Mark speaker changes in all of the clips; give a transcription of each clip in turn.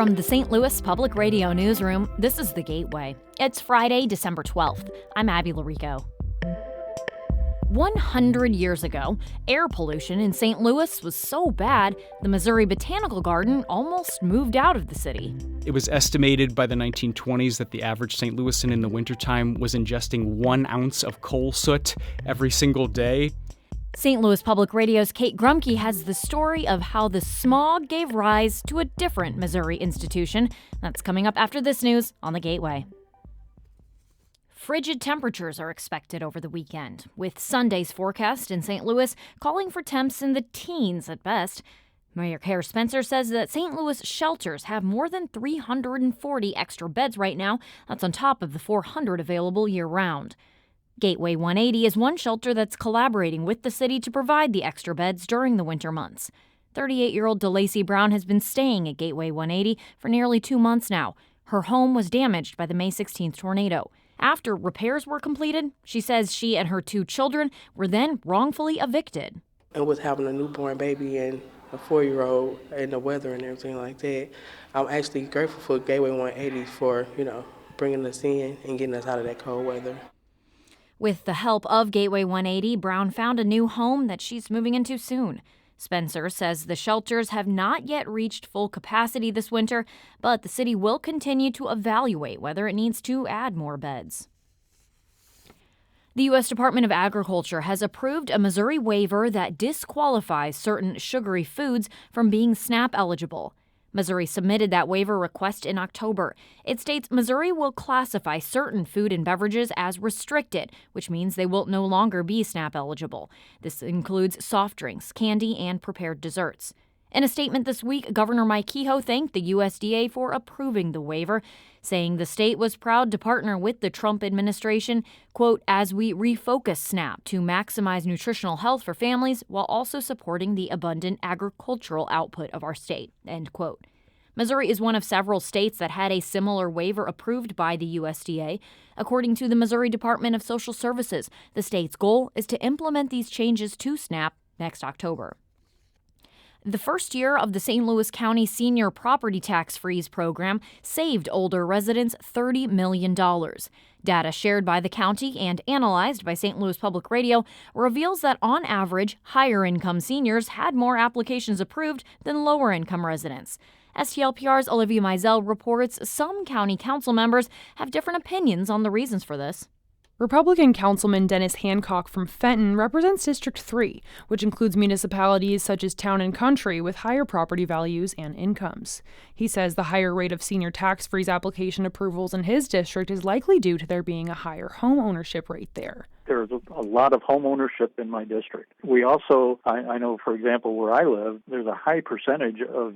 Speaker 1: From the St. Louis Public Radio Newsroom, this is The Gateway. It's Friday, December 12th. I'm Abby Larico. 100 years ago, air pollution in St. Louis was so bad, the Missouri Botanical Garden almost moved out of the city.
Speaker 2: It was estimated by the 1920s that the average St. Louisan in the wintertime was ingesting 1 ounce of coal soot every single day.
Speaker 1: St. Louis Public Radio's Kate Grumke has the story of how the smog gave rise to a different Missouri institution. That's coming up after this news on The Gateway. Frigid temperatures are expected over the weekend, with Sunday's forecast in St. Louis calling for temps in the teens at best. Mayor Kara Spencer says that St. Louis shelters have more than 340 extra beds right now. That's on top of the 400 available year-round. Gateway 180 is one shelter that's collaborating with the city to provide the extra beds during the winter months. 38-year-old DeLacy Brown has been staying at Gateway 180 for nearly 2 months now. Her home was damaged by the May 16th tornado. After repairs were completed, she says she and her 2 children were then wrongfully evicted.
Speaker 3: And with having a newborn baby and a 4-year-old and the weather and everything like that, I'm actually grateful for Gateway 180 for, bringing us in and getting us out of that cold weather.
Speaker 1: With the help of Gateway 180, Brown found a new home that she's moving into soon. Spencer says the shelters have not yet reached full capacity this winter, but the city will continue to evaluate whether it needs to add more beds. The U.S. Department of Agriculture has approved a Missouri waiver that disqualifies certain sugary foods from being SNAP eligible. Missouri submitted that waiver request in October. It states Missouri will classify certain food and beverages as restricted, which means they will no longer be SNAP eligible. This includes soft drinks, candy, and prepared desserts. In a statement this week, Governor Mike Kehoe thanked the USDA for approving the waiver, saying the state was proud to partner with the Trump administration, quote, as we refocus SNAP to maximize nutritional health for families while also supporting the abundant agricultural output of our state, end quote. Missouri is one of several states that had a similar waiver approved by the USDA. According to the Missouri Department of Social Services, the state's goal is to implement these changes to SNAP next October. The first year of the St. Louis County Senior Property Tax Freeze program saved older residents $30 million. Data shared by the county and analyzed by St. Louis Public Radio reveals that on average, higher-income seniors had more applications approved than lower-income residents. STLPR's Olivia Mizell reports some county council members have different opinions on the reasons for this.
Speaker 4: Republican Councilman Dennis Hancock from Fenton represents District 3, which includes municipalities such as Town and Country with higher property values and incomes. He says the higher rate of senior tax freeze application approvals in his district is likely due to there being a higher home ownership rate there.
Speaker 5: There's a lot of home ownership in my district. We also, I know, for example, where I live, there's a high percentage of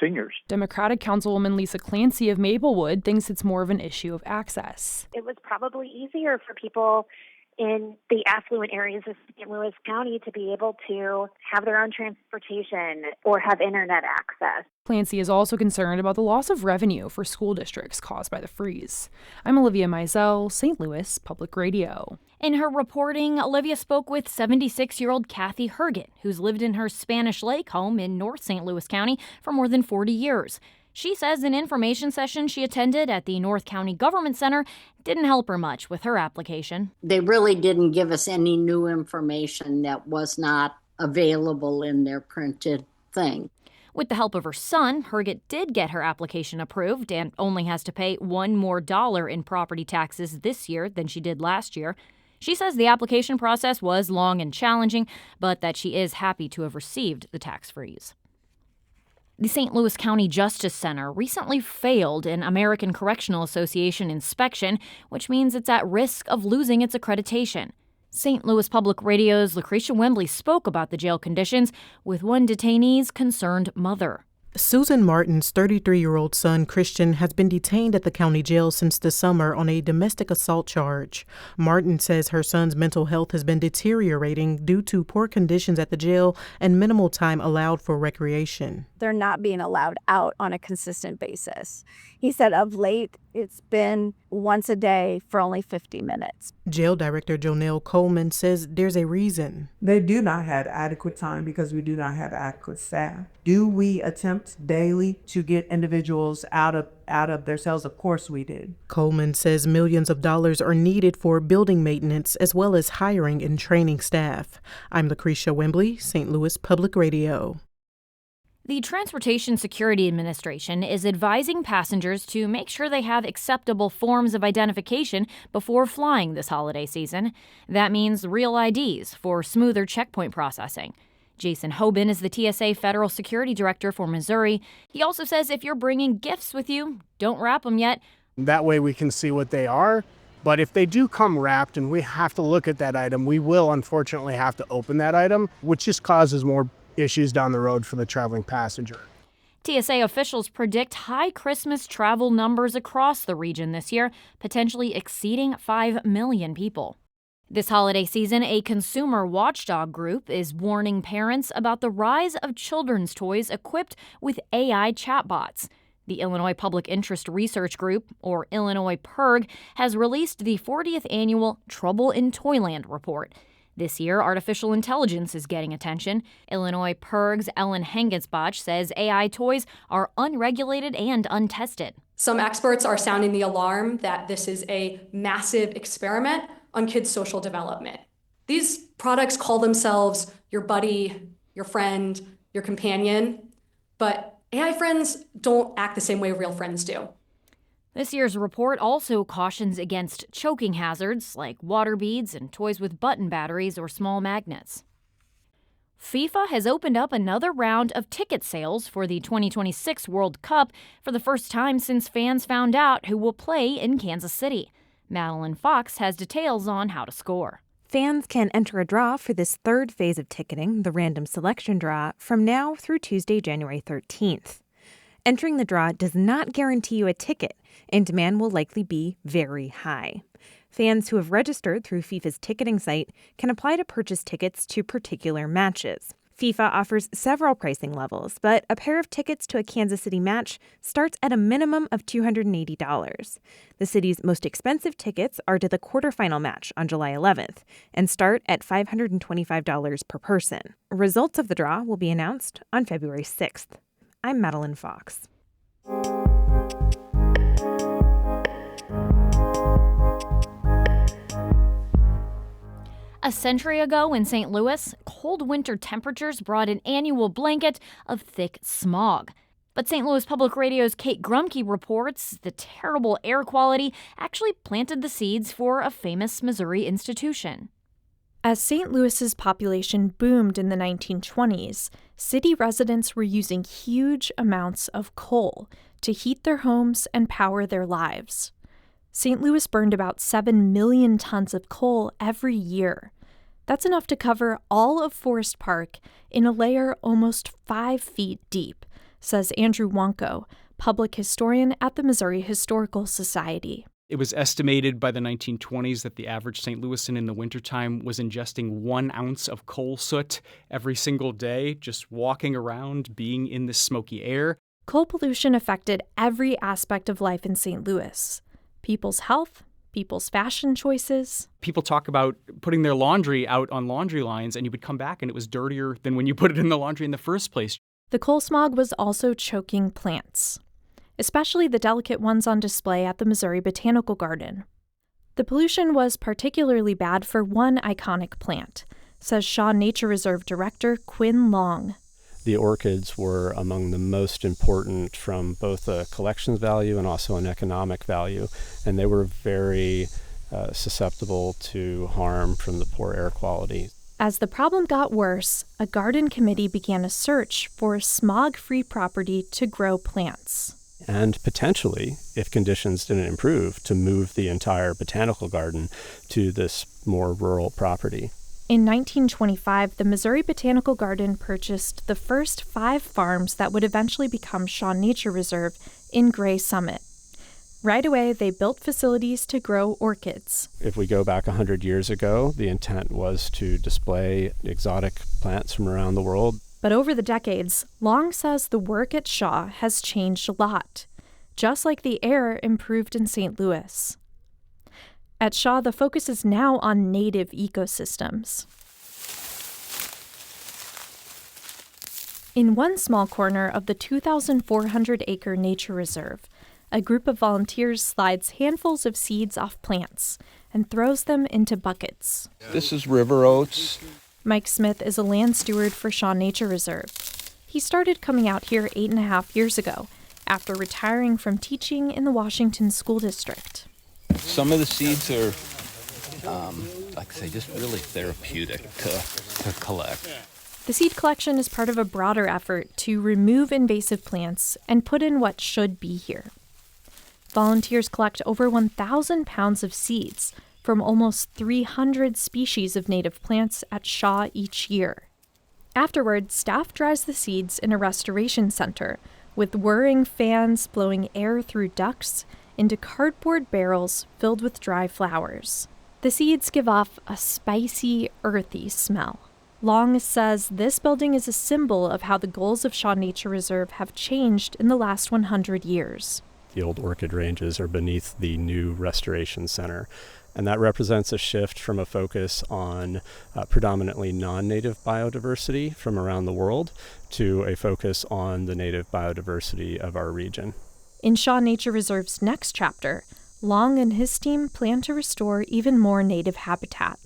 Speaker 5: seniors.
Speaker 4: Democratic Councilwoman Lisa Clancy of Maplewood thinks it's more of an issue of access.
Speaker 6: It was probably easier for people in the affluent areas of St. Louis County to be able to have their own transportation or have internet access.
Speaker 4: Clancy is also concerned about the loss of revenue for school districts caused by the freeze. I'm Olivia Mizell, St. Louis Public Radio.
Speaker 1: In her reporting, Olivia spoke with 76-year-old Kathy Herget, who's lived in her Spanish Lake home in North St. Louis County for more than 40 years. She says an information session she attended at the North County Government Center didn't help her much with her application.
Speaker 7: They really didn't give us any new information that was not available in their printed thing.
Speaker 1: With the help of her son, Herget did get her application approved and only has to pay $1 more in property taxes this year than she did last year. She says the application process was long and challenging, but that she is happy to have received the tax freeze. The St. Louis County Justice Center recently failed an American Correctional Association inspection, which means it's at risk of losing its accreditation. St. Louis Public Radio's Lucretia Wembley spoke about the jail conditions with one detainee's concerned mother.
Speaker 8: Susan Martin's 33-year-old son, Christian, has been detained at the county jail since the summer on a domestic assault charge. Martin says her son's mental health has been deteriorating due to poor conditions at the jail and minimal time allowed for recreation.
Speaker 9: they're not being allowed out on a consistent basis. He said of late, it's been once a day for only 50 minutes.
Speaker 8: Jail Director Jonelle Coleman says there's a reason.
Speaker 10: They do not have adequate time because we do not have adequate staff. Do we attempt daily to get individuals out of their cells? Of course we did.
Speaker 8: Coleman says millions of dollars are needed for building maintenance as well as hiring and training staff. I'm Lucretia Wembley, St. Louis Public Radio.
Speaker 1: The Transportation Security Administration is advising passengers to make sure they have acceptable forms of identification before flying this holiday season. That means real IDs for smoother checkpoint processing. Jason Hoban is the TSA Federal Security Director for Missouri. He also says if you're bringing gifts with you, don't wrap them yet.
Speaker 11: That way we can see what they are. But if they do come wrapped and we have to look at that item, we will unfortunately have to open that item, which just causes more issues down the road for the traveling passenger.
Speaker 1: TSA officials predict high Christmas travel numbers across the region this year, potentially exceeding 5 million people. This holiday season, a consumer watchdog group is warning parents about the rise of children's toys equipped with AI chatbots. The Illinois Public Interest Research Group, or Illinois PIRG, has released the 40th annual Trouble in Toyland report. This year, artificial intelligence is getting attention. Illinois PIRG's Ellen Hengensbach says AI toys are unregulated and untested.
Speaker 12: Some experts are sounding the alarm that this is a massive experiment on kids' social development. These products call themselves your buddy, your friend, your companion, but AI friends don't act the same way real friends do.
Speaker 1: This year's report also cautions against choking hazards like water beads and toys with button batteries or small magnets. FIFA has opened up another round of ticket sales for the 2026 World Cup for the first time since fans found out who will play in Kansas City. Madeline Fox has details on how to score.
Speaker 13: Fans can enter a draw for this third phase of ticketing, the random selection draw, from now through Tuesday, January 13th. Entering the draw does not guarantee you a ticket, and demand will likely be very high. Fans who have registered through FIFA's ticketing site can apply to purchase tickets to particular matches. FIFA offers several pricing levels, but a pair of tickets to a Kansas City match starts at a minimum of $280. The city's most expensive tickets are to the quarterfinal match on July 11th and start at $525 per person. Results of the draw will be announced on February 6th. I'm Madeline Fox.
Speaker 1: A century ago in St. Louis, cold winter temperatures brought an annual blanket of thick smog. But St. Louis Public Radio's Kate Grumke reports the terrible air quality actually planted the seeds for a famous Missouri institution.
Speaker 4: As St. Louis's population boomed in the 1920s, city residents were using huge amounts of coal to heat their homes and power their lives. St. Louis burned about 7 million tons of coal every year. That's enough to cover all of Forest Park in a layer almost 5 feet deep, says Andrew Wonko, public historian at the Missouri Historical Society.
Speaker 2: It was estimated by the 1920s that the average St. Louisan in the wintertime was ingesting 1 ounce of coal soot every single day, just walking around, being in the smoky air.
Speaker 4: Coal pollution affected every aspect of life in St. Louis. People's health, people's fashion choices.
Speaker 2: People talk about putting their laundry out on laundry lines, and you would come back and it was dirtier than when you put it in the laundry in the first place.
Speaker 4: The coal smog was also choking plants, especially the delicate ones on display at the Missouri Botanical Garden. The pollution was particularly bad for one iconic plant, says Shaw Nature Reserve Director Quinn Long.
Speaker 14: The orchids were among the most important from both a collections value and also an economic value, and they were very susceptible to harm from the poor air quality.
Speaker 4: As the problem got worse, a garden committee began a search for smog-free property to grow plants.
Speaker 14: And potentially, if conditions didn't improve, to move the entire botanical garden to this more rural property.
Speaker 4: In 1925, the Missouri Botanical Garden purchased the first 5 farms that would eventually become Shaw Nature Reserve in Gray Summit. Right away, they built facilities to grow orchids.
Speaker 14: If we go back 100 years ago, the intent was to display exotic plants from around the world.
Speaker 15: But over the decades, Long says the work at Shaw has changed a lot, just like the air improved in St. Louis. At Shaw, the focus is now on native ecosystems. In one small corner of the 2,400-acre nature reserve, a group of volunteers slides handfuls of seeds off plants and throws them into buckets.
Speaker 16: This is river oats.
Speaker 15: Mike Smith is a land steward for Shaw Nature Reserve. He started coming out here 8.5 years ago, after retiring from teaching in the Washington School District.
Speaker 16: Some of the seeds are, like I say, just really therapeutic to collect.
Speaker 15: The seed collection is part of a broader effort to remove invasive plants and put in what should be here. Volunteers collect over 1,000 pounds of seeds from almost 300 species of native plants at Shaw each year. Afterward, staff dries the seeds in a restoration center, with whirring fans blowing air through ducts into cardboard barrels filled with dry flowers. The seeds give off a spicy, earthy smell. Long says this building is a symbol of how the goals of Shaw Nature Reserve have changed in the last 100 years.
Speaker 14: The old orchid ranges are beneath the new restoration center, and that represents a shift from a focus on predominantly non-native biodiversity from around the world to a focus on the native biodiversity of our region.
Speaker 15: In Shaw Nature Reserve's next chapter, Long and his team plan to restore even more native habitat.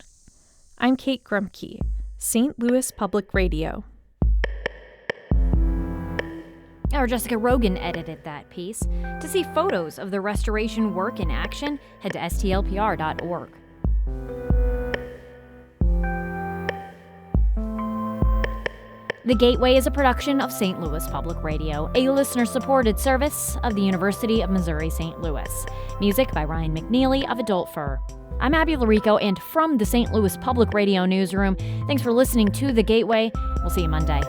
Speaker 15: I'm Kate Grumke, St. Louis Public Radio.
Speaker 1: Our Jessica Rogan edited that piece. To see photos of the restoration work in action, head to stlpr.org. The Gateway is a production of St. Louis Public Radio, a listener-supported service of the University of Missouri-St. Louis. Music by Ryan McNeely of Adult Fur. I'm Abby Larico, and from the St. Louis Public Radio newsroom, thanks for listening to The Gateway. We'll see you Monday.